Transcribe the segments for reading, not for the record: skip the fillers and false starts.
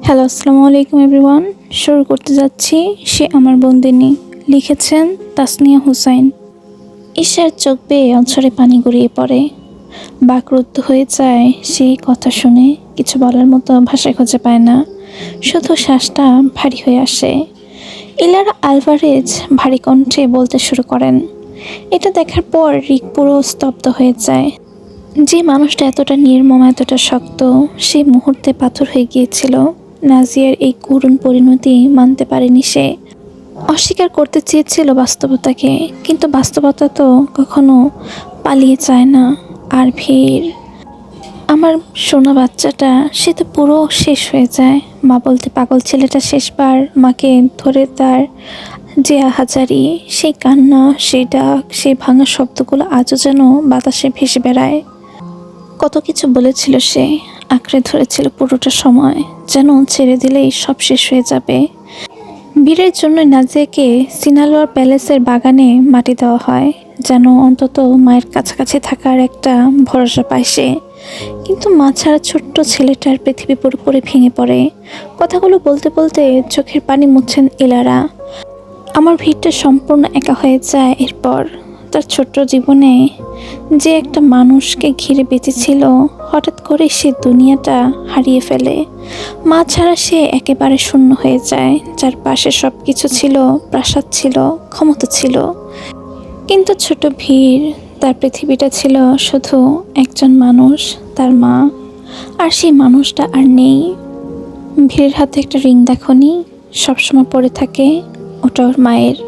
Hello, আসসালামু আলাইকুম everyone. শুরু করতে যাচ্ছি সে আমার বন্দিনী। লিখেছেন তাসনিয়া হুসাইন। ঈশার চোখ বেয়ে অঝরে পানি গড়িয়ে পড়ে। বাকরুদ্ধ হয়ে যায় সেই কথা শুনে। কিছু বলার মতো ভাষা খুঁজে পায় না, শুধু শ্বাসটা ভারী হয়ে আসে। ইলারা আলভারেজ ভারী কণ্ঠে বলতে শুরু করেন। এটা দেখার পর রিক পুরো স্তব্ধ হয়ে যায়। যে মানুষটা এতটা নির্মম, এতটা শক্ত, সেই মুহূর্তে পাথর হয়ে গিয়েছিল। নাজিয়ার এই করুণ পরিণতি মানতে পারেনি সে। অস্বীকার করতে চেয়েছিল বাস্তবতাকে, কিন্তু বাস্তবতা তো কখনো পালিয়ে যায় না। আর ভিড়, আমার সোনা বাচ্চাটা, সে তো পুরো শেষ হয়ে যায়। মা বলতে পাগল ছেলেটা শেষবার মাকে ধরে তার যে আহাজারি, সেই কান্না, সেই ডাক, সেই ভাঙা শব্দগুলো আজও যেন বাতাসে ভেসে বেড়ায়। কত কিছু বলেছিল সে, আঁকড়ে ধরেছিল পুরোটা সময়, যেন ছেড়ে দিলেই সব শেষ হয়ে যাবে। বীরের জন্য নাজিয়াকে সিনালোয়ার প্যালেসের বাগানে মাটি দেওয়া হয়, যেন অন্তত মায়ের কাছাকাছি থাকার একটা ভরসা পায় সে। কিন্তু মা ছাড়া ছোট্ট ছেলেটার পৃথিবী পুরোপুরি ভেঙে পড়ে। কথাগুলো বলতে বলতে চোখের পানি মুছছেন ইলারা। আমার ভিড়টা সম্পূর্ণ একা হয়ে যায় এরপর। তার ছোট্ট জীবনে যে একটা মানুষকে ঘিরে বেঁচেছিল, হঠাৎ করে সে দুনিয়াটা হারিয়ে ফেলে। মা ছাড়া সে একেবারে শূন্য হয়ে যায়। যার পাশে সব কিছু ছিল, প্রাসাদ ছিল, ক্ষমতা ছিল, কিন্তু ছোট ভিড়, তার পৃথিবীটা ছিল শুধু একজন মানুষ, তার মা। আর সেই মানুষটা আর নেই। ভিড়ের হাতে একটা রিং দেখনি, সবসময় পড়ে থাকে, ওটা ওর মায়ের।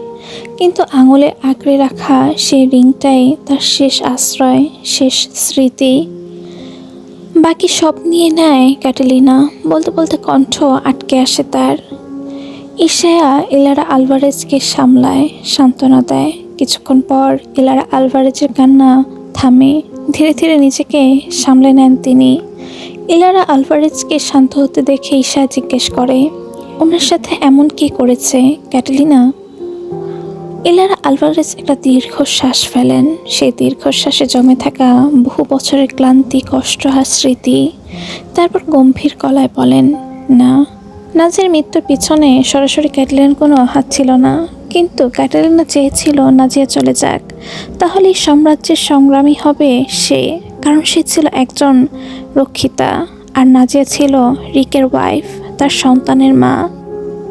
কিন্তু আঙুলে আঁকড়ে রাখা সেই রিংটাই তার শেষ আশ্রয়, শেষ স্মৃতি। বাকি সব নিয়ে নেয় ক্যাটালিনা। বলতে বলতে কণ্ঠ আটকে আসে তার। ঈশা ইলারা আলভারেজকে সামলায়, সান্ত্বনা দেয়। কিছুক্ষণ পর ইলারা আলভারেজের কান্না থামে। ধীরে ধীরে নিজেকে সামলে নেন তিনি। ইলারা আলভারেজকে শান্ত হতে দেখে ঈশা জিজ্ঞেস করে, ওনার সাথে এমন কি করেছে ক্যাটালিনা? ইলারা আলভারেজ একটা দীর্ঘশ্বাস ফেলেন। সেই দীর্ঘশ্বাসে জমে থাকা বহু বছরের ক্লান্তি, কষ্ট আর স্মৃতি। তারপর গম্ভীর গলায় বলেন, না, নাজিয়ার মৃত্যুর পিছনে সরাসরি ক্যাটালিনার কোনো হাত ছিল না। কিন্তু ক্যাটালিনা চেয়েছিল নাজিয়া চলে যাক, তাহলে এই সাম্রাজ্যের সংগ্রামী হবে সে। কারণ সে ছিল একজন রক্ষিতা, আর নাজিয়া ছিল রিকের ওয়াইফ, তার সন্তানের মা।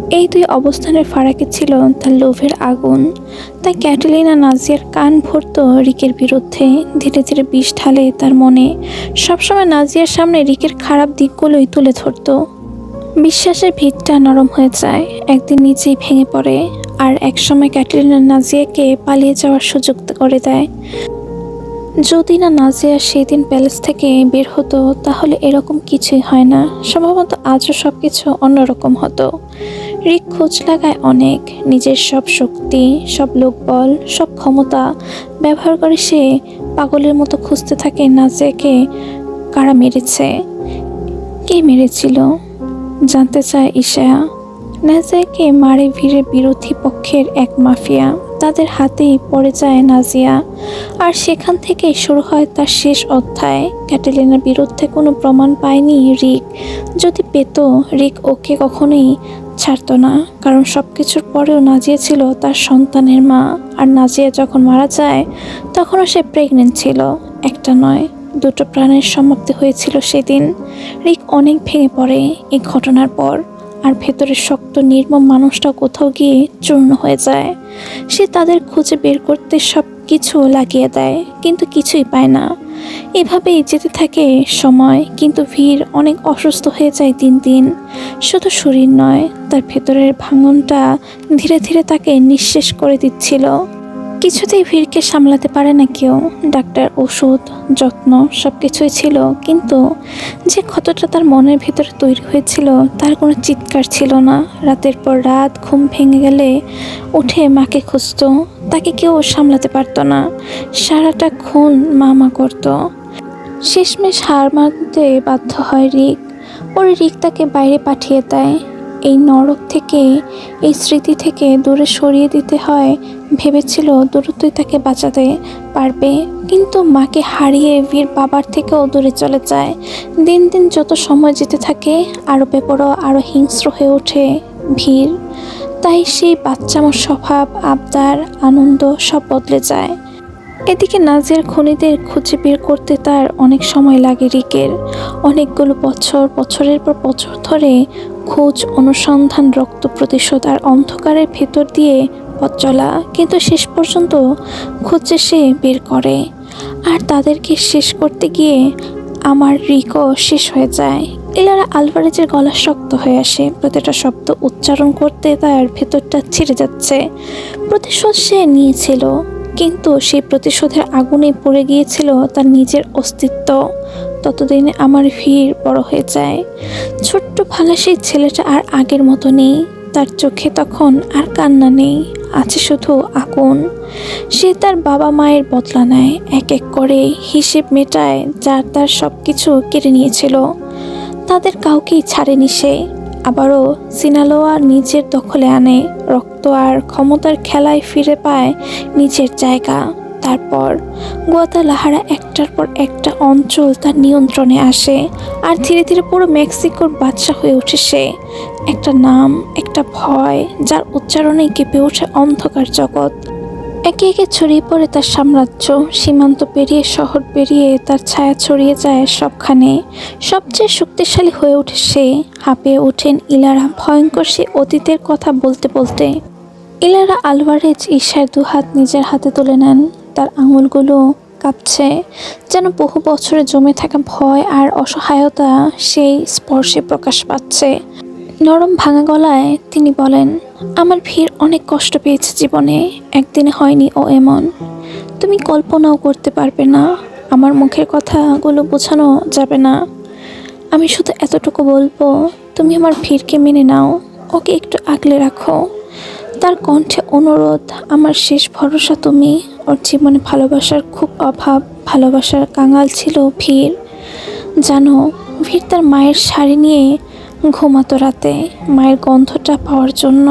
এই দুই অবস্থানের ফারাকে ছিল তার লোভের আগুন। তাই ক্যাটালিনা নাজিয়ার কান ভরত রিকের বিরুদ্ধে। ধীরে ধীরে বিষ ঢালে তার মনে। সবসময় নাজিয়ার সামনে রিকের খারাপ দিকগুলোই তুলে ধরত। বিশ্বাসের ভিতটা নরম হয়ে যায়, একদিন নিজেই ভেঙে পড়ে। আর একসময় ক্যাটালিনা নাজিয়াকে পালিয়ে যাওয়ার সুযোগ করে দেয়। যদি না নাজিয়া সেই দিন প্যালেস থেকে বের হতো, তাহলে এরকম কিছুই হয় না। সম্ভবত আজও সব কিছু অন্যরকম হতো। রিক খোঁজ লাগায় অনেক, নিজের সব শক্তি, সব লোকবল, সব ক্ষমতা ব্যবহার করে সে পাগলের মতো খুঁজতে থাকে নাজিয়াকে। কারা মেরেছে, কে মেরেছিল, জানতে চায় ঈশা। নাজিয়াকে মারে ভিড়ের বিরোধী পক্ষের এক মাফিয়া, তাদের হাতেই পড়ে যায় নাজিয়া। আর সেখান থেকেই শুরু হয় তার শেষ অধ্যায়। ক্যাটালিনার বিরুদ্ধে কোনো প্রমাণ পায়নি রিক। যদি পেত, রিক ওকে কখনোই ছাড়তো না। কারণ সব কিছুর পরেও নাজিয়া ছিল তার সন্তানের মা। আর নাজিয়া যখন মারা যায়, তখনও সে প্রেগনেন্ট ছিল। একটা নয়, দুটো প্রাণের সমাপ্তি হয়েছিল সেদিন। রিক অনেক ভেঙে পড়ে এই ঘটনার পর। আর ভেতরের শক্ত নির্মম মানুষটা কোথাও গিয়ে চূর্ণ হয়ে যায়। সে তাদের খুঁজে বের করতে সব কিছু লাগিয়ে দেয়, কিন্তু কিছুই পায় না। এভাবেই যেতে থাকে সময়। কিন্তু ভিড় অনেক অসুস্থ হয়ে যায় দিন দিন। শুধু শরীর নয়, তার ভেতরের ভাঙনটা ধীরে ধীরে তাকে নিঃশেষ করে দিচ্ছিল। কিছুতেই ভিড়কে সামলাতে পারে না কেউ। ডাক্তার, ওষুধ, যত্ন সব কিছুই ছিল, কিন্তু যে ক্ষতটা তার মনের ভেতরে তৈরি হয়েছিল, তার কোনো চিৎকার ছিল না। রাতের পর রাত ঘুম ভেঙে গেলে উঠে মাকে খুঁজত। তাকে কেউ সামলাতে পারতো না। সারাটা খুন মা মা করতো। শেষমেশ হার মানতে বাধ্য হয় রিক। পরে রিক তাকে বাইরে পাঠিয়ে দেয়। এই নরক থেকে, এই স্মৃতি থেকে দূরে সরিয়ে দিতে হয় ভেবেছিল দ্রুতই তাকে বাঁচাতে পারবে, কিন্তু মাকে হারিয়ে বীর বাবার থেকেও দূরে চলে যায়। দিন দিন যত সময় যেতে থাকে আরও বেপরোয়া আরও হিংস্র হয়ে ওঠে ভীর। তাই সেই বাচ্চামোর স্বভাব, আবদার, আনন্দ সব বদলে যায়। এদিকে নাজিয়ার খুনিদের খুঁজে বের করতে তার অনেক সময় লাগে রিকের। অনেকগুলো বছরের পর বছর ধরে খোঁজ, অনুসন্ধান, রক্ত, প্রতিশোধ আর অন্ধকারের ভেতর দিয়ে পথ চলা, কিন্তু শেষ পর্যন্ত খুঁজে সে বের করে। আর তাদেরকে শেষ করতে গিয়ে আমার রিকও শেষ হয়ে যায়। ইলারা আলভারেজের গলা শক্ত হয়ে আসে, প্রতিটা শব্দ উচ্চারণ করতে তার ভেতরটা ছিঁড়ে যাচ্ছে। প্রতিশোধ সে নিয়েছিল, কিন্তু সেই প্রতিশোধের আগুনে পড়ে গিয়েছিল তার নিজের অস্তিত্ব। ততদিনে আমার ভিড় বড় হয়ে যায়। ছোট্ট ভাঙা সেই ছেলেটা আর আগের মতো নেই। তার চোখে তখন আর কান্না নেই, আছে শুধু আগুন। সে তার বাবা মায়ের বদলা নেয়, এক এক করে হিসেব মেটায়, যা তার সব কিছু কেড়ে নিয়েছিল। তাদের কাউকেই ছাড়েনি সে। আবারও সিনালোয়া নিজের দখলে আনে, রক্ত আর ক্ষমতার খেলায় ফিরে পায় নিজের জায়গা। তারপর গুয়াদালাহারা একটার পর একটা অঞ্চল তার নিয়ন্ত্রণে আসে, আর ধীরে ধীরে পুরো মেক্সিকোর বাদশা হয়ে ওঠে সে। একটা নাম, একটা ভয়, যার উচ্চারণেই কেঁপে ওঠে অন্ধকার জগৎ। একে একে ছড়িয়ে পড়ে তার সাম্রাজ্য, সীমান্ত পেরিয়ে, শহর পেরিয়ে তার ছায়া ছড়িয়ে যায় সবখানে। সবচেয়ে শক্তিশালী হয়ে ওঠে সে। হাঁপিয়ে ওঠেন ইলারা ভয়ঙ্কর সে অতীতের কথা বলতে বলতে। ইলারা আলভারেজ ঈশার দুহাত নিজের হাতে তুলে নেন। তার আঙুলগুলো কাঁপছে, যেন বহু বছরে জমে থাকা ভয় আর অসহায়তা সেই স্পর্শে প্রকাশ পাচ্ছে। নরম ভাঙা গলায় তিনি বলেন, আমার ভিড় অনেক কষ্ট পেয়েছে জীবনে, একদিনে হয়নি ও এমন। তুমি কল্পনাও করতে পারবে না, আমার মুখের কথাগুলো বোঝানো যাবে না। আমি শুধু এতটুকু বলবো, তুমি আমার ভিড়কে মেনে নাও, ওকে একটু আগলে রাখো। তার কণ্ঠে অনুরোধ, আমার শেষ ভরসা তুমি। ওর জীবনে ভালোবাসার খুব অভাব, ভালোবাসার কাঙাল ছিল ভিড়। জানো, ভিড় তার মায়ের শাড়ি নিয়ে ঘুমাতো রাতে, মায়ের গন্ধটা পাওয়ার জন্য।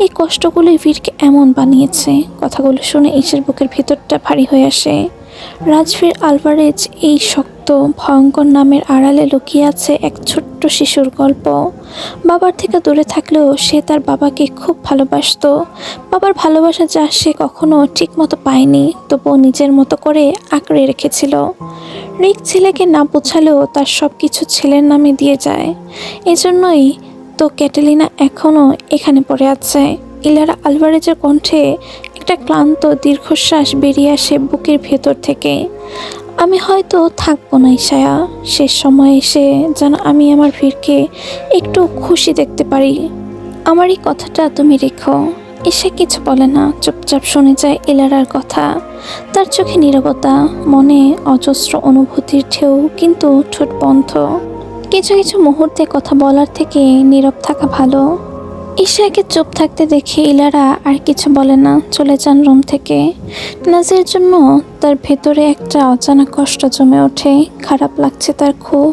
এই কষ্টগুলোই বীরকে এমন বানিয়েছে। কথাগুলো শুনে ঈশের বুকের ভেতরটা ভারী হয়ে আসে। রাজবীর আলভারেজ এই শক্ত ভয়ঙ্কর নামের আড়ালে লুকিয়ে আছে এক ছোট্ট শিশুর গল্প। বাবার থেকে দূরে থাকলেও সে তার বাবাকে খুব ভালোবাসতো। বাবার ভালোবাসা যা সে কখনো ঠিকমতো পায়নি, তবুও নিজের মতো করে আঁকড়ে রেখেছিল। রিক ছেলেকে না বোঝালেও তার সব কিছু ছেলের নামে দিয়ে যায়। এজন্যই তো ক্যাটালিনা এখনও এখানে পড়ে আছে। ইলারা আলভারেজের কণ্ঠে একটা ক্লান্ত দীর্ঘশ্বাস বেরিয়ে আসে বুকের ভেতর থেকে। আমি হয়তো থাকবো না ইশায়া, শেষ সময় এসে যেন আমি আমার ভিড়কে একটু খুশি দেখতে পারি। আমার এই কথাটা তুমি রেখো। এসে কিছু বলে না, চুপচাপ শুনে যায় ইলারার কথা। তার চোখে নীরবতা, মনে অজস্র অনুভূতির ঢেউ, কিন্তু ঠোঁট বন্ধ। কিছু কিছু মুহূর্তে কথা বলার থেকে নীরব থাকা ভালো। ঈশাকে চুপ থাকতে দেখে ইলারা আর কিছু বলে না, চলে যান রুম থেকে। নাজির জন্য তার ভেতরে একটা অজানা কষ্ট জমে ওঠে, খারাপ লাগছে তার খুব।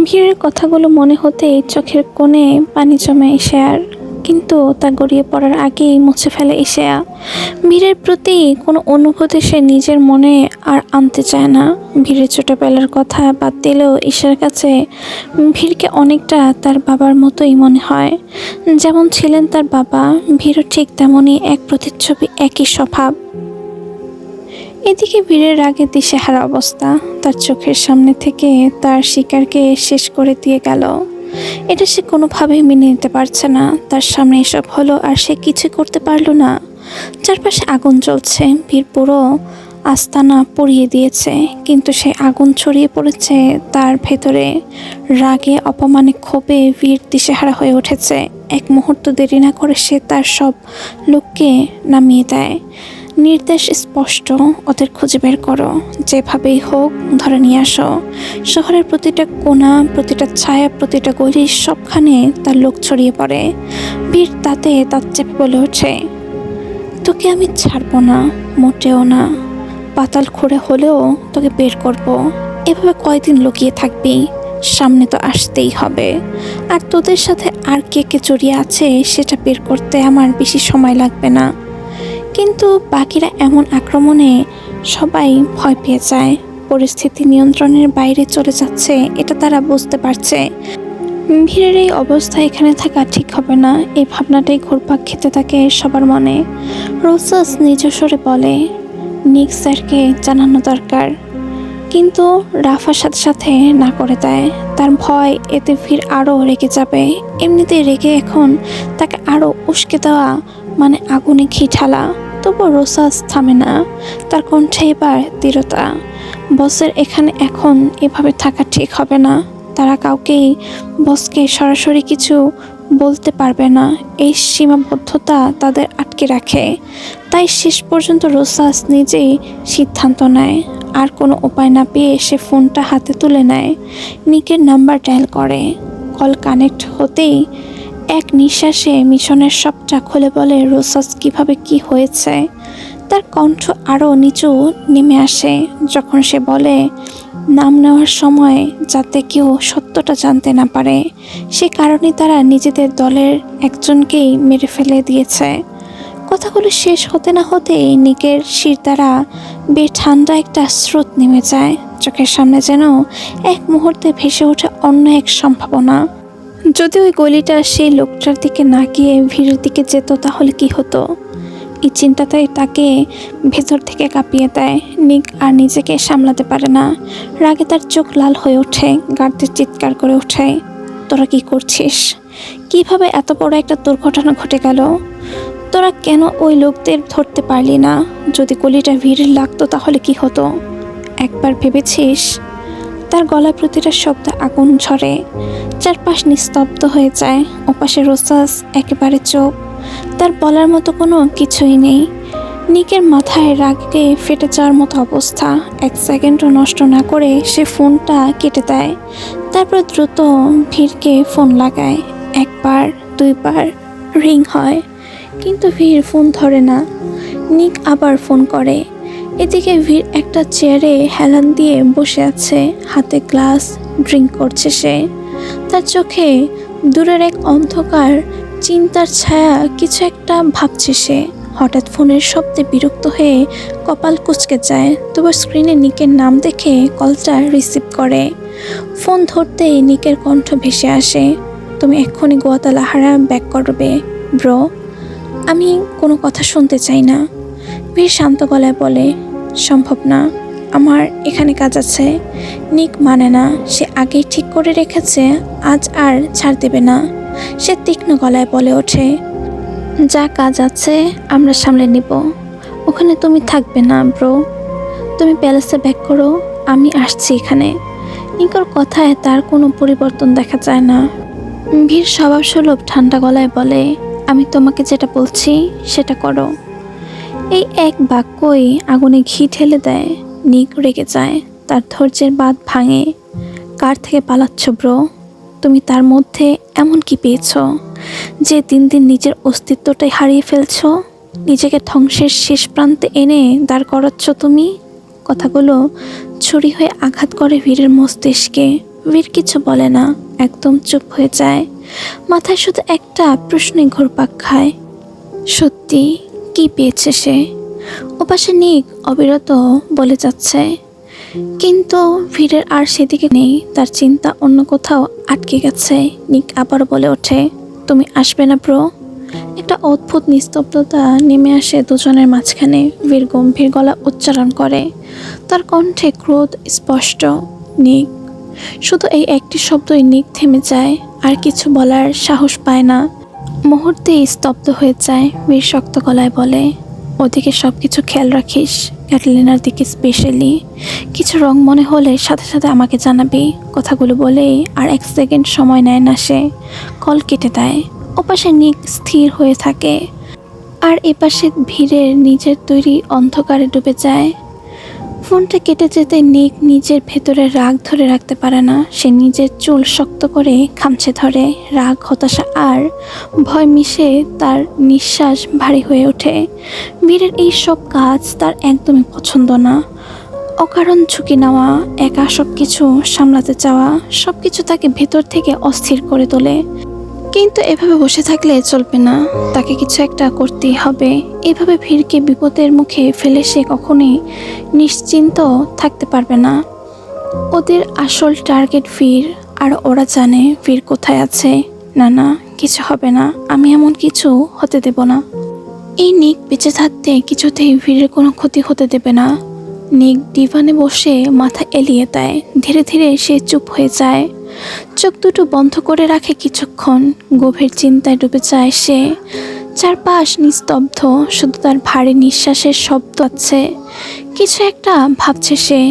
ভিড়ের কথাগুলো মনে হতেই চোখের কোণে পানি জমে ঈশার, কিন্তু তা গড়িয়ে পড়ার আগেই মুছে ফেলে ঈশা। ভিড়ের প্রতি কোনো অনুভূতি সে নিজের মনে আর আনতে চায় না। ভিড়ের ছোটবেলার কথা বাদ দিলেও ঈশার কাছে ভিড়কে অনেকটা তার বাবার মতোই মনে হয়। যেমন ছিলেন তার বাবা, ভিড়ও ঠিক তেমনই, এক প্রতিচ্ছবি, একই স্বভাব। এদিকে ভিড়ের রাগে দিশেহারা অবস্থা। তার চোখের সামনে থেকে তার শিকারকে শেষ করে দিয়ে গেল। এটা সে কোনোভাবেই মেনে নিতে পারছে না। তার সামনে এসব হলো আর সে কিছু করতে পারলো না। চারপাশে আগুন জ্বলছে, ভিড় পুরো আস্তানা পুড়িয়ে দিয়েছে, কিন্তু সে আগুন ছড়িয়ে পড়েছে তার ভেতরে। রাগে, অপমানে, ক্ষোভে ভিড় দিশেহারা হয়ে উঠেছে। এক মুহূর্ত দেরি না করে সে তার সব লোককে নামিয়ে দেয়। নির্দেশ স্পষ্ট, ওদের খুঁজে বের করো, যেভাবেই হোক ধরে নিয়ে আসো। শহরের প্রতিটা কোণা, প্রতিটা ছায়া, প্রতিটা গলি, সবখানে তার লোক ছড়িয়ে পড়ে। বীর তাতে তার চেপে বলে ওঠে, তোকে আমি ছাড়বো না, মোটেও না। পাতাল খুঁড়ে হলেও তোকে বের করব। এভাবে কয়দিন লুকিয়ে থাকবি? সামনে তো আসতেই হবে। আর তোদের সাথে আর কে কে জড়িয়ে আছে সেটা বের করতে আমার বেশি সময় লাগবে না। কিন্তু বাকিরা এমন আক্রমণে সবাই ভয় পেয়ে যায়। পরিস্থিতি নিয়ন্ত্রণের বাইরে চলে যাচ্ছে এটা তারা বুঝতে পারছে। ভিড়ের এই অবস্থা এখানে থাকা ঠিক হবে না, এই ভাবনাটাই ঘুরপাক খেতে থাকে সবার মনে। রোসাস নিজ স্বরে বলে, নিক স্যারকে জানানো দরকার। কিন্তু রাফার সাথে সাথে না করে দেয়। তার ভয় এতে ভিড় আরও রেগে যাবে। এমনিতেই রেগে এখন তাকে আরও উস্কে দেওয়া মানে আগুনে ঘি ঢালা। তবু রোসাস থামে না, তার কণ্ঠে এবার দৃঢ়তা। বসের এখানে এখন এভাবে থাকা ঠিক হবে না। তারা কাউকেই বসকে সরাসরি কিছু বলতে পারবে না, এই সীমাবদ্ধতা তাদের আটকে রাখে। তাই শেষ পর্যন্ত রোসাস নিজেই সিদ্ধান্ত নেয়। আর কোনো উপায় না পেয়ে সে ফোনটা হাতে তুলে নেয়, নিকের নাম্বার ডায়াল করে। কল কানেক্ট হতেই এক নিঃশ্বাসে মিশনের সবটা খুলে বলে রোসাস কিভাবে কি হয়েছে। তার কণ্ঠ আরও নিচু নেমে আসে যখন সে বলে, নাম নেওয়ার সময় যাতে কেউ সত্যটা জানতে না পারে, সে কারণে তারা নিজেদের দলের একজনকেই মেরে ফেলে দিয়েছে। কথাগুলো শেষ হতে না হতেই নিকের শির দ্বারা ঠান্ডা একটা স্রোত নেমে যায়। চোখের সামনে যেন এক মুহূর্তে ভেসে ওঠে অন্য এক সম্ভাবনা। যদি ওই গলিটা সেই লোকটার দিকে না গিয়ে ভিড়ের দিকে যেত তাহলে কি হতো? এই চিন্তাটাই তাকে ভেতর থেকে কাঁপিয়ে দেয়। নিক আর নিজেকে সামলাতে পারে না। রাগে তার চোখ লাল হয়ে ওঠে, গার্ডদের চিৎকার করে ওঠে, তোরা কি করছিস? কিভাবে এত বড় একটা দুর্ঘটনা ঘটে গেল? তোরা কেন ওই লোকদের ধরতে পারলি না? যদি গলিটা ভিড় লাগতো তাহলে কি হতো? একবার ভেবেছিস? তার গলায় প্রতিটা শব্দ আগুন ঝরে। চারপাশ নিস্তব্ধ হয়ে যায়। ওপাশে রোসাস একেবারে চোখ, তার বলার মতো কোনো কিছুই নেই। নিকের মাথায় রাগে ফেটে যাওয়ার মতো অবস্থা। এক সেকেন্ডও নষ্ট না করে সে ফোনটা কেটে দেয়। তারপর দ্রুত ভিড়কে ফোন লাগায়। একবার দুইবার রিং হয়, কিন্তু ভিড় ফোন ধরে না। নিক আবার ফোন করে। এদিকে ভিড় একটা চেয়ারে হেলান দিয়ে বসে আছে, হাতে গ্লাস, ড্রিঙ্ক করছে সে। তার চোখে দূরের এক অন্ধকার চিন্তার ছায়া, কিছু একটা ভাবছে সে। হঠাৎ ফোনের শব্দে বিরক্ত হয়ে কপাল কুঁচকে যায়। তবু স্ক্রিনে নিকের নাম দেখে কলটা রিসিভ করে। ফোন ধরতেই নিকের কণ্ঠ ভেসে আসে, তুমি এক্ষুনি গোয়াতালাহারা ব্যাক করবে ব্রো। আমি কোনো কথা শুনতে চাই না। ভিড় শান্ত গলায় বলে, সম্ভব না, আমার এখানে কাজ আছে। নিক মানে না, সে আগেই ঠিক করে রেখেছে আজ আর ছাড় দেবে না। সে তীক্ষ্ণ গলায় বলে ওঠে, যা কাজ আছে আমরা সামলে নিব। ওখানে তুমি থাকবে না ব্রো, তুমি প্যালেসে ব্যাক করো, আমি আসছি এখানে। নিকর কথায় তার কোনো পরিবর্তন দেখা যায় না। ভিড় স্বভাবসুলভ ঠান্ডা গলায় বলে, আমি তোমাকে যেটা বলছি সেটা করো। এই এক বাক্যই আগুনে ঘি ঢেলে দেয়। নিক রেগে যায়, তার ধৈর্যের বাঁধ ভাঙে। কার থেকে পালাচ্ছ ব্রো? তুমি তার মধ্যে এমন কি পেয়েছ যে দিন দিন নিজের অস্তিত্বটাই হারিয়ে ফেলছ? নিজেকে ধ্বংসের শেষ প্রান্তে এনে দাঁড় করাচ্ছ তুমি। কথাগুলো ছুরি হয়ে আঘাত করে বীরের মস্তিষ্কে। বীর কিছু বলে না, একদম চুপ হয়ে যায়। মাথায় শুধু একটা প্রশ্নই ঘুরপাক খায়, সত্যি কি পেয়েছে সে? ওপাশে নিক অবিরত বলে যাচ্ছে, কিন্তু ভিড়ের আর সেদিকে নেই। তার চিন্তা অন্য কোথাও আটকে গেছে। নিক আবার বলে ওঠে, তুমি আসবে না ব্রো? একটা অদ্ভুত নিস্তব্ধতা নেমে আসে দুজনের মাঝখানে। বীর গম্ভীর গলা উচ্চারণ করে, তার কণ্ঠে ক্রোধ স্পষ্ট। নিক। শুধু এই একটি শব্দই নিক থেমে যায়, আর কিছু বলার সাহস পায় না। মুহূর্তেই স্তব্ধ হয়ে যায়। বীর শক্ত গলায় বলে, ওদিকে সব কিছু খেয়াল রাখিস, ক্যাটলিনার দিকে স্পেশালি। কিছু রং মনে হলে সাথে সাথে আমাকে জানাবি। কথাগুলো বলেই আর এক সেকেন্ড সময় নেয় না সে, কল কেটে দেয়। ওপাশে নিক স্থির হয়ে থাকে, আর এপাশে ভিড়ের নিজের তৈরি অন্ধকারে ডুবে যায়। ফোনটা কেটে যেতে নিক নিজের ভেতরে রাগ ধরে রাখতে পারে না। সে নিজের চুল শক্ত করে খামচে ধরে। রাগ, হতাশা আর ভয় মিশে তার নিঃশ্বাস ভারী হয়ে ওঠে। বীরের এই সব কাজ তার একদমই পছন্দ না। অকারণ ঝুঁকি নেওয়া, একা সব কিছু সামলাতে চাওয়া, সব কিছু তাকে ভেতর থেকে অস্থির করে তোলে। কিন্তু এভাবে বসে থাকলে চলবে না, তাকে কিছু একটা করতেই হবে। এভাবে ভিড়কে বিপদের মুখে ফেলে সে কখনোই নিশ্চিন্ত থাকতে পারবে না। ওদের আসল টার্গেট ভিড়, আর ওরা জানে ভিড় কোথায় আছে। না না, কিছু হবে না, আমি এমন কিছু হতে দেব না। এই নিক বেঁচে থাকতে কিছুতেই ভিড়ের কোনো ক্ষতি হতে দেবে না। নিক ডিভানে বসে মাথা এলিয়ে দেয়। ধীরে ধীরে সে চুপ হয়ে যায়, চোখ দুটো বন্ধ করে রাখে কিছুক্ষণ। গভীর চিন্তায় ডুবে যায় সে। চারপাশ নিস্তব্ধ, শুধু তার ভারী নিঃশ্বাসের শব্দ আছে। কিছু একটা ভাবছে সে।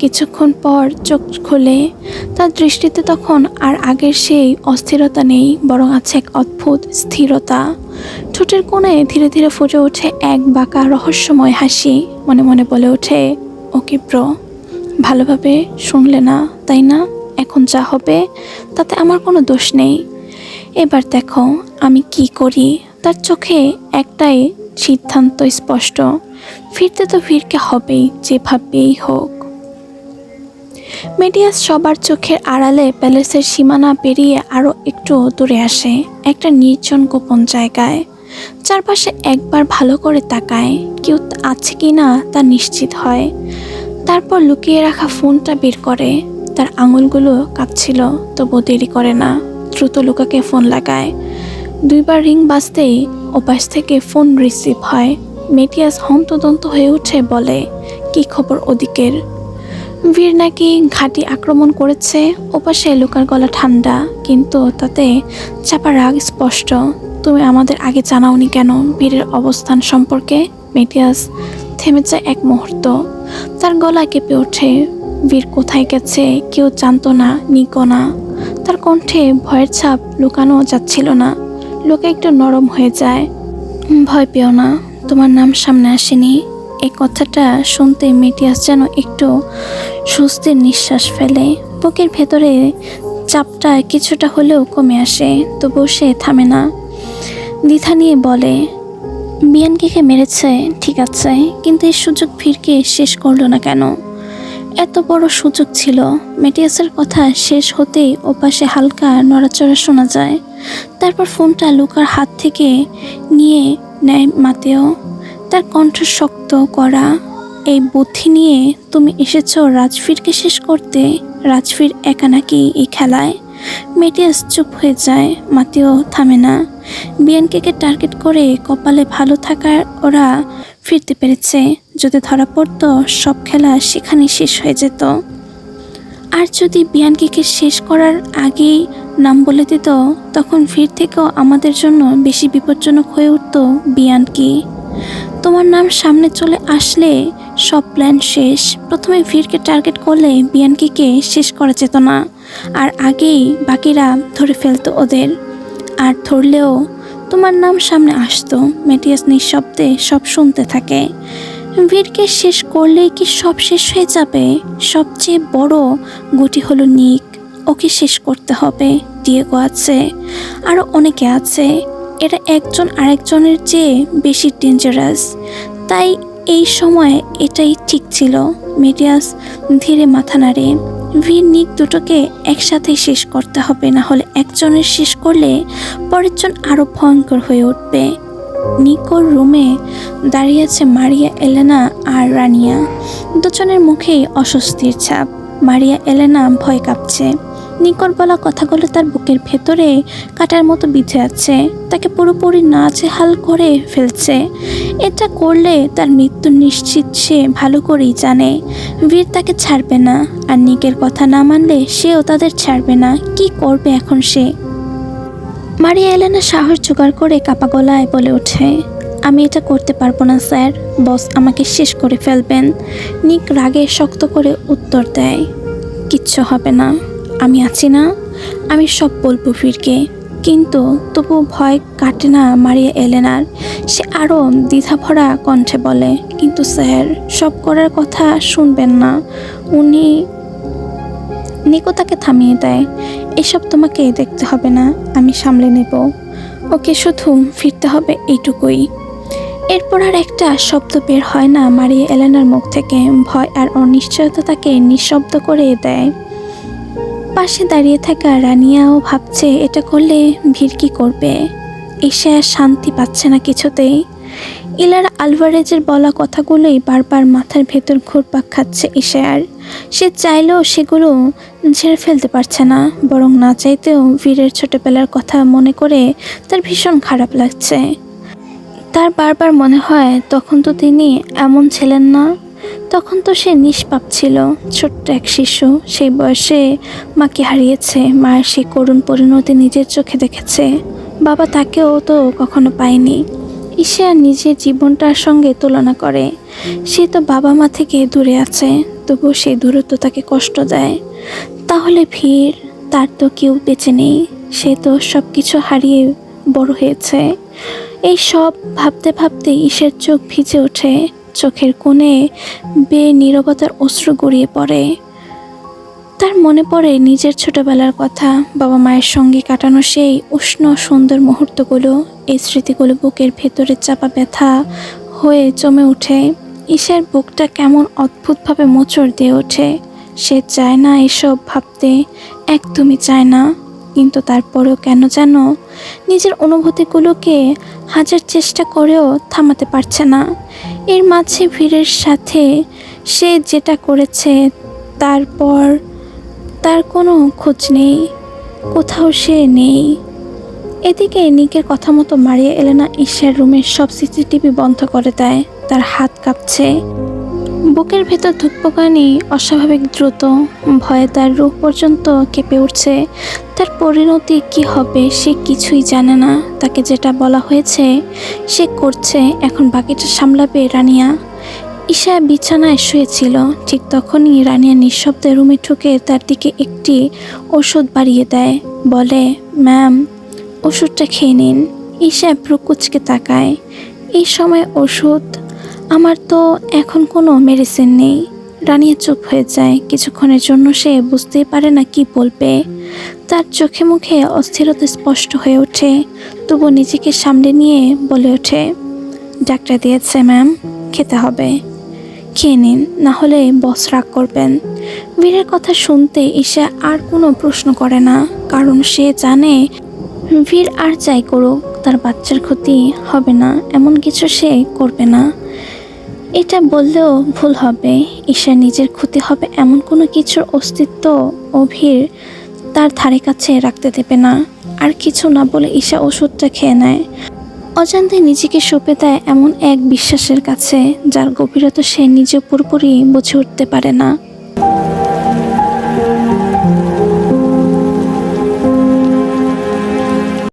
কিছুক্ষণ পর চোখ খোলে। তার দৃষ্টিতে তখন আর আগের সেই অস্থিরতা নেই, বরং আছে এক অদ্ভুত স্থিরতা। ঠোঁটের কোণে ধীরে ধীরে ফুটে ওঠে এক বাঁকা রহস্যময় হাসি। মনে মনে বলে ওঠে, ওকে ব্রো, ভালোভাবে শুনলে না তাই না? এখন যা হবে তাতে আমার কোনো দোষ নেই। এবার দেখো আমি কি করি। তার চোখে একটাই সিদ্ধান্ত স্পষ্ট, ফিরতে তো ভিড়কে হবেই, যেভাবেই হোক। মেটিয়াস সবার চোখের আড়ালে প্যালেসের সীমানা পেরিয়ে আরও একটু দূরে আসে, একটা নির্জন গোপন জায়গায়। চারপাশে একবার ভালো করে তাকায়, কেউ আছে কি না তা নিশ্চিত হয়। তারপর লুকিয়ে রাখা ফোনটা বের করে। তার আঙুলগুলো কাঁপছিল, তবু দেরি করে না, দ্রুত লুকাকে ফোন লাগায়। দুইবার রিং বাজতেই ওপাশ থেকে ফোন রিসিভ হয়। মেটিয়াস হন্তদন্ত হয়ে উঠে বলে, কি খবর ওদিকের? ভিড় নাকি ঘাঁটি আক্রমণ করেছে। ওপাশে লুকার গলা ঠান্ডা, কিন্তু তাতে চাপা রাগ স্পষ্ট। তুমি আমাদের আগে জানাওনি কেন ভিড়ের অবস্থান সম্পর্কে? মেটিয়াস থেমে যায় এক মুহূর্ত, তার গলা কেঁপে ওঠে। বীর কোথায় গেছে কেউ জানতো না, নিকো না। তার কণ্ঠে ভয়ের ছাপ লুকানো যাচ্ছিল না। লোকে একটু নরম হয়ে যায়। ভয় পেও না, তোমার নাম সামনে আসেনি। এই কথাটা শুনতে মেটিয়াস যেন একটু স্বস্তির নিঃশ্বাস ফেলে। বুকের ভেতরে চাপটা কিছুটা হলেও কমে আসে, তবুও সে থামে না। দ্বিধা নিয়ে বলে, বিয়ানকে মেরেছে ঠিক আছে, কিন্তু এই সুযোগ ভিড়কে শেষ করলো না কেন? এত বড় সুযোগ ছিল। মেটিয়াসের কথা শেষ হতেই ওপাশে হালকা নড়াচড়া শোনা যায়। তারপর ফোনটা লুকার হাত থেকে নিয়ে নেয় মাতেও। তার কণ্ঠ শক্ত করা, এই বুদ্ধি নিয়ে তুমি এসেছো রাজফিরকে শেষ করতে? রাজফির একা নাকি এই খেলায়? মেটিয়াস চুপ হয়ে যায়, মাতেও থামে না। বিয়ানকে টার্গেট করে কপালে ভালো থাকার ওরা ফিরতে পেরেছে। যদি ধরা পড়তো সব খেলা সেখানেই শেষ হয়ে যেত। আর যদি বিয়ানকে শেষ করার আগেই নাম বলে দিত, তখন ভিড় থেকেও আমাদের জন্য বেশি বিপজ্জনক হয়ে উঠত বিয়ানকি। তোমার নাম সামনে চলে আসলে সব প্ল্যান শেষ। প্রথমে ভিড়কে টার্গেট করলে বিয়ানকিকে শেষ করা যেত না, আর আগেই বাকিরা ধরে ফেলতো ওদের। আর ধরলেও তোমার নাম সামনে আসতো। মেটিয়াস নিঃশব্দে সব শুনতে থাকে। ভিড়কে শেষ করলেই কি সব শেষ হয়ে যাবে? সবচেয়ে বড় গুটি হলো নিক, ওকে শেষ করতে হবে। ডিয়েগো আছে, আরও অনেকে আছে। এরা একজন আরেকজনের চেয়ে বেশি ডেঞ্জারাস। তাই এই সময় এটাই ঠিক ছিল। মেটিয়াস ধীরে মাথা নাড়ে। ভিড় নিক দুটোকে একসাথে শেষ করতে হবে, না হলে একজনের শেষ করলে পরের জন আরও ভয়ঙ্কর হয়ে উঠবে। নিকোর রুমে দাঁড়িয়ে আছে মারিয়া এলেনা আর রানিয়া। দুজনের মুখেই অস্বস্তির ছাপ। মারিয়া এলেনা ভয় কাঁপছে। নিকোর বলা কথাগুলো তার বুকের ভেতরে কাটার মতো বিঁধে আছে, তাকে পুরোপুরি নাজেহাল করে ফেলছে। এটা করলে তার মৃত্যু নিশ্চিত, সে ভালো করেই জানে। বীর তাকে ছাড়বে না, আর নিকের কথা না মানলে সেও তাদের ছাড়বে না। কি করবে এখন সে? মারিয়া এলেনা সাহস জোগাড় করে কাপা গলায় বলে ওঠে, আমি এটা করতে পারবো না স্যার, বস আমাকে শেষ করে ফেলবেন। নিক রাগে শক্ত করে উত্তর দেয়, কিচ্ছু হবে না, আমি আছি না, আমি সব বলবো ফিরকে। কিন্তু তবু ভয় কাটে না মারিয়া এলেনার। সে আরও দ্বিধাভরা কণ্ঠে বলে, কিন্তু স্যার সব করার কথা শুনবেন না উনি। নিকো তাকে থামিয়ে দেয়, এসব তোমাকে দেখতে হবে না, আমি সামলে নেব। ওকে শুধু ফিরতে হবে এইটুকুই। এরপর আর একটা শব্দ বের হয় না মারিয়া এলেনার মুখ থেকে। ভয় আর অনিশ্চয়তা তাকে নিঃশব্দ করে দেয়। পাশে দাঁড়িয়ে থাকা রানিয়াও ভাবছে এটা করলে ভিড় কি করবে। ঈশা শান্তি পাচ্ছে না কিছুতেই। ইলার আলভারেজের বলা কথাগুলোই বারবার মাথার ভেতর ঘুরপাক খাচ্ছে ঈশার। সে চাইলেও সেগুলো ঝেড়ে ফেলতে পারছে না, বরং না চাইতেও বীরের ছোটবেলার কথা মনে করে তার ভীষণ খারাপ লাগছে। তার বারবার মনে হয় তখন তো তিনি এমন ছিলেন না, তখন তো সে নিষ্পাপ ছিল, ছোট্ট এক শিশু। সেই বয়সে মাকে হারিয়েছে, মায়ের সেই করুণ পরিণতি নিজের চোখে দেখেছে। বাবা তাকেও তো কখনো পায়নি। ঈশা নিজের জীবনটার সঙ্গে তুলনা করে। সে তো বাবা মা থেকে দূরে আছে, তবুও সেই দূরত্ব তাকে কষ্ট দেয়। তাহলে ভিড়, তার তো কেউ বেঁচে নেই, সে তো সব কিছু হারিয়ে বড় হয়েছে। এই সব ভাবতে ভাবতে ঈশার চোখ ভিজে ওঠে, চোখের কোণে নীরবতার অশ্রু গড়িয়ে পড়ে। তার মনে পড়ে নিজের ছোটবেলার কথা, বাবা মায়ের সঙ্গে কাটানো সেই উষ্ণ সুন্দর মুহূর্তগুলো। এই স্মৃতিগুলো বুকের ভেতরে চাপা ব্যথা হয়ে জমে ওঠে। ঈশার বুকটা কেমন অদ্ভুতভাবে মোচড় দিয়ে ওঠে। সে চায় না এসব ভাবতে, একদমই চায় না, কিন্তু তারপরেও কেন যেন নিজের অনুভূতিগুলোকে হাজার চেষ্টা করেও থামাতে পারছে না। এর মাঝে ভিড়ের সাথে সে যেটা করেছে, তারপর তার কোনো খোঁজ নেই, কোথাও সে নেই। এদিকে নিকের কথা মতো মারিয়া এলেনা ঈশার রুমের সব সিসিটিভি বন্ধ করে দেয়। তার হাত কাঁপছে, বুকের ভেতর ধুকপুকানি অস্বাভাবিক দ্রুত, ভয়ে তার রূহ পর্যন্ত কেঁপে উঠছে। তার পরিণতি কি হবে সে কিছুই জানে না। তাকে যেটা বলা হয়েছে সে করছে, এখন বাকিটা সামলাবে রানিয়া। ঈশা বিছানায় শুয়েছিল, ঠিক তখনই রানিয়া নিঃশব্দে রুমে ঢুকে তার দিকে একটি ওষুধ বাড়িয়ে দেয়, বলে, ম্যাম, ওষুধটা খেয়ে নিন। ঈশা ভ্রু কুঁচকে তাকায়। এই সময় ওষুধ? আমার তো এখন কোনো মেডিসিন নেই। রানিয়া চুপ হয়ে যায়। কিছুক্ষণের জন্য সে বুঝতেই পারে না কি বলবে। তার চোখে মুখে অস্থিরতা স্পষ্ট হয়ে ওঠে, তবু নিজেকে সামলে নিয়ে বলে ওঠে, ডাক্তার দিয়েছে ম্যাম, খেতে হবে, খেয়ে নিন, না হলে বস রাগ করবেন। বীরের কথা শুনতে ঈশা আর কোনো প্রশ্ন করে না, কারণ সে জানে বীর আর যাই করুক তার বাচ্চার ক্ষতি হবে না, এমন কিছু সে করবে না। এটা বললেও ভুল হবে। ঈশা নিজের ক্ষতি হবে এমন কোনো কিছুর অস্তিত্ব অভির তার ধারে কাছে রাখতে দেবে না। আর কিছু না বলে ঈশা ওষুধটা খেয়ে নেয়। অজান্তে নিজেকে সঁপে দেয় এমন এক বিশ্বাসের কাছে, যার গভীরতা সে নিজে পুরোপুরি বুঝে উঠতে পারে না।